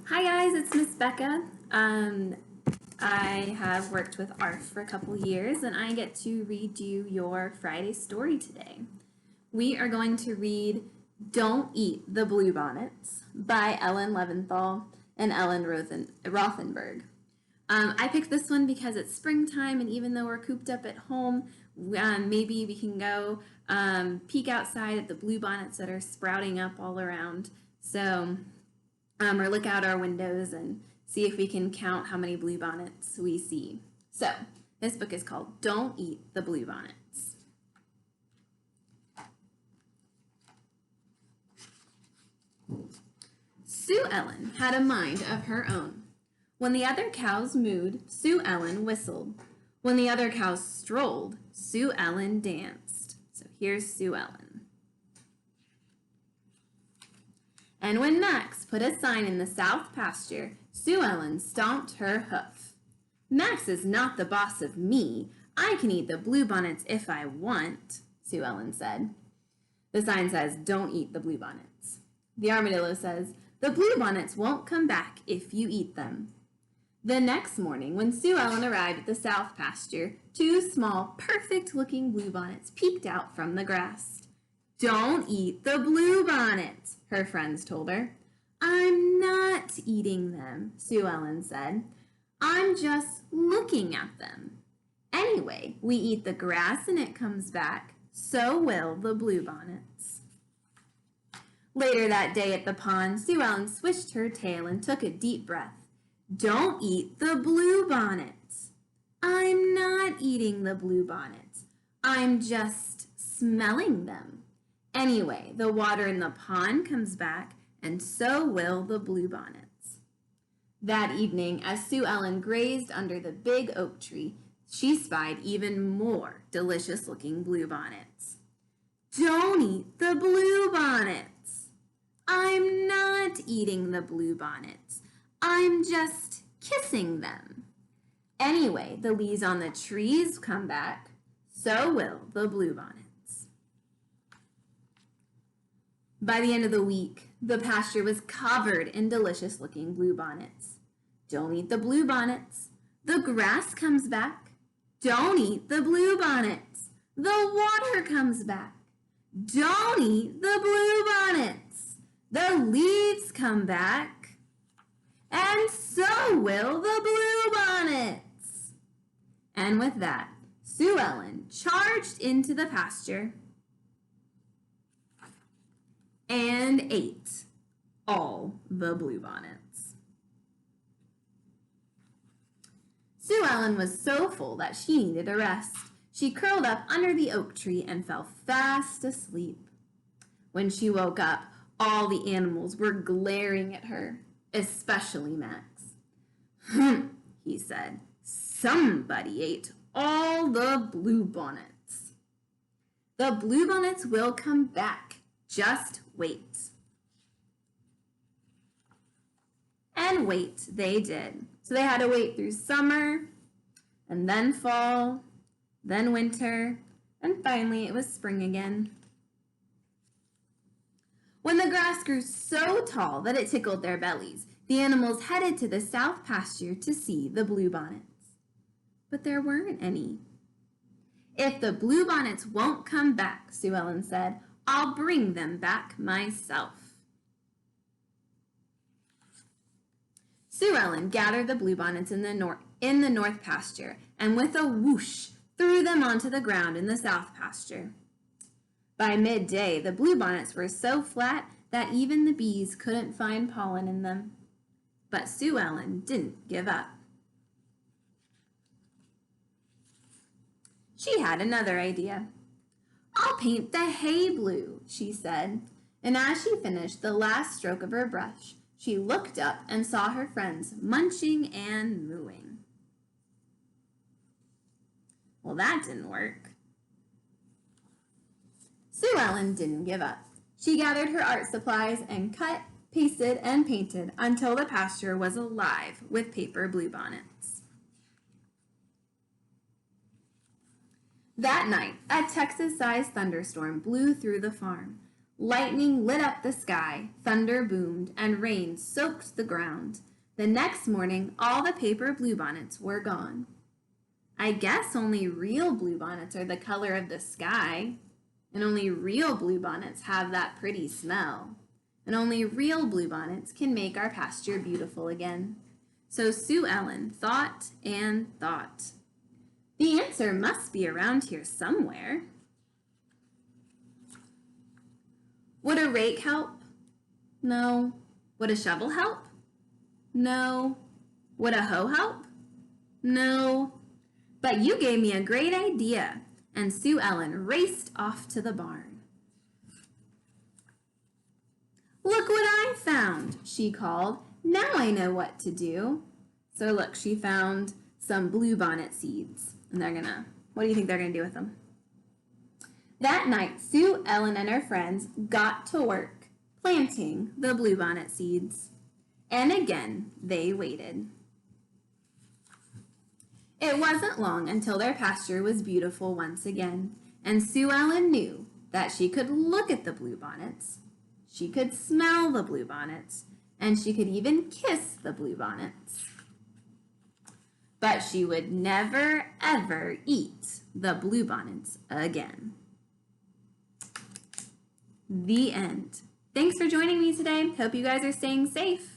Hi guys, it's Miss Becca. I have worked with ARF for a couple years and I get to read you your Friday story today. We are going to read Don't Eat the Bluebonnets by Ellen Leventhal and Ellen Rothenberg. I picked this one because it's springtime and even though we're cooped up at home, maybe we can go peek outside at the bluebonnets that are sprouting up all around. So or look out our windows and see if we can count how many bluebonnets we see. So, this book is called Don't Eat the Bluebonnets. Sue Ellen had a mind of her own. When the other cows mooed, Sue Ellen whistled. When the other cows strolled, Sue Ellen danced. So here's Sue Ellen. And when Max put a sign in the south pasture, Sue Ellen stomped her hoof. Max is not the boss of me. I can eat the bluebonnets if I want, Sue Ellen said. The sign says, don't eat the bluebonnets. The armadillo says, the bluebonnets won't come back if you eat them. The next morning, when Sue Ellen arrived at the south pasture, two small, perfect-looking bluebonnets peeked out from the grass. Don't eat the bluebonnets, her friends told her. I'm not eating them, Sue Ellen said. I'm just looking at them. Anyway, we eat the grass and it comes back. So will the bluebonnets. Later that day at the pond, Sue Ellen swished her tail and took a deep breath. Don't eat the bluebonnets. I'm not eating the bluebonnets. I'm just smelling them. Anyway, the water in the pond comes back, and so will the bluebonnets. That evening, as Sue Ellen grazed under the big oak tree, she spied even more delicious-looking bluebonnets. Don't eat the bluebonnets. I'm not eating the bluebonnets. I'm just kissing them. Anyway, the leaves on the trees come back, so will the bluebonnets. By the end of the week, the pasture was covered in delicious-looking bluebonnets. Don't eat the bluebonnets. The grass comes back. Don't eat the bluebonnets. The water comes back. Don't eat the bluebonnets. The leaves come back. And so will the bluebonnets. And with that, Sue Ellen charged into the pasture and ate all the bluebonnets. Sue Ellen was so full that she needed a rest. She curled up under the oak tree and fell fast asleep. When she woke up, all the animals were glaring at her, especially Max. He said, somebody ate all the bluebonnets. The bluebonnets will come back. Just wait. And wait they did. So they had to wait through summer, and then fall, then winter, and finally it was spring again. When the grass grew so tall that it tickled their bellies, the animals headed to the south pasture to see the bluebonnets. But there weren't any. If the bluebonnets won't come back, Sue Ellen said, I'll bring them back myself. Sue Ellen gathered the bluebonnets in the north pasture and with a whoosh threw them onto the ground in the south pasture. By midday, the bluebonnets were so flat that even the bees couldn't find pollen in them. But Sue Ellen didn't give up. She had another idea. I'll paint the hay blue, she said, and as she finished the last stroke of her brush, she looked up and saw her friends munching and mooing. Well, that didn't work. Sue Ellen didn't give up. She gathered her art supplies and cut, pasted, and painted until the pasture was alive with paper bluebonnets. That night, a Texas-sized thunderstorm blew through the farm. Lightning lit up the sky, thunder boomed, and rain soaked the ground. The next morning, all the paper bluebonnets were gone. I guess only real bluebonnets are the color of the sky, and only real bluebonnets have that pretty smell. And only real bluebonnets can make our pasture beautiful again. So Sue Ellen thought and thought. The answer must be around here somewhere. Would a rake help? No. Would a shovel help? No. Would a hoe help? No. But you gave me a great idea, and Sue Ellen raced off to the barn. Look what I found, she called. Now I know what to do. So look, she found some bluebonnet seeds, and what do you think they're gonna do with them? That night, Sue Ellen and her friends got to work planting the bluebonnet seeds. And again, they waited. It wasn't long until their pasture was beautiful once again, and Sue Ellen knew that she could look at the bluebonnets, she could smell the bluebonnets, and she could even kiss the bluebonnets. But she would never, ever eat the bluebonnets again. The end. Thanks for joining me today. Hope you guys are staying safe.